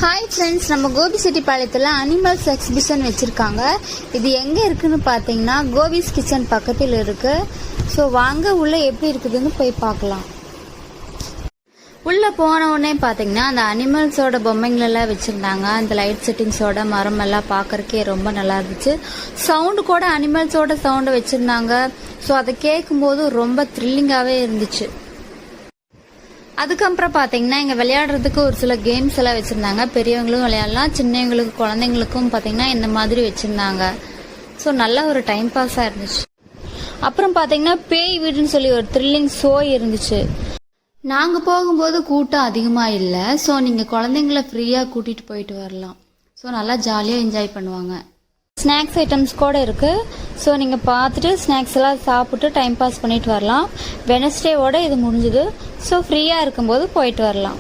Hi friends, நம்ம கோபிச்செட்டிப்பாளையத்தில் animals exhibition வச்சுருக்காங்க. இது எங்கே இருக்குதுன்னு பார்த்தீங்கன்னா கோபிஸ் கிச்சன் பக்கத்தில் இருக்குது. ஸோ வாங்க உள்ளே எப்படி இருக்குதுன்னு போய் பார்க்கலாம். உள்ளே போன உடனே பார்த்தீங்கன்னா அந்த அனிமல்ஸோட பொம்மைங்களெல்லாம் வச்சுருந்தாங்க. அந்த லைட் செட்டிங்ஸோட மரம் எல்லாம் பார்க்குறக்கே ரொம்ப நல்லா இருந்துச்சு. சவுண்டு கூட அனிமல்ஸோட சவுண்டை வச்சுருந்தாங்க. ஸோ அதை கேட்கும்போது ரொம்ப த்ரில்லிங்காகவே இருந்துச்சு. அதுக்கப்புறம் பார்த்தீங்கன்னா இங்கே விளையாடுறதுக்கு ஒரு சில கேம்ஸ் எல்லாம் வச்சுருந்தாங்க. பெரியவங்களும் விளையாடலாம், சின்னவங்களுக்கு குழந்தைங்களுக்கும் பார்த்தீங்கன்னா இந்த மாதிரி வச்சுருந்தாங்க. ஸோ நல்ல ஒரு டைம் பாஸாக இருந்துச்சு. அப்புறம் பார்த்தீங்கன்னா பேய் வீடுன்னு சொல்லி ஒரு த்ரில்லிங் ஷோ இருந்துச்சு. நாங்கள் போகும்போது கூட்டம் அதிகமாக இல்லை. ஸோ நீங்கள் குழந்தைங்கள ஃப்ரீயாக கூட்டிகிட்டு போயிட்டு வரலாம். ஸோ நல்லா ஜாலியாக என்ஜாய் பண்ணுவாங்க. ஸ்நாக்ஸ் ஐட்டம்ஸ் கூட இருக்குது. ஸோ நீங்கள் பார்த்துட்டு ஸ்நாக்ஸ் எல்லாம் சாப்பிட்டு டைம் பாஸ் பண்ணிட்டு வரலாம். வெனஸ்டேவோட இது முடிஞ்சுது. ஸோ ஃப்ரீயாக இருக்கும்போது போயிட்டு வரலாம்.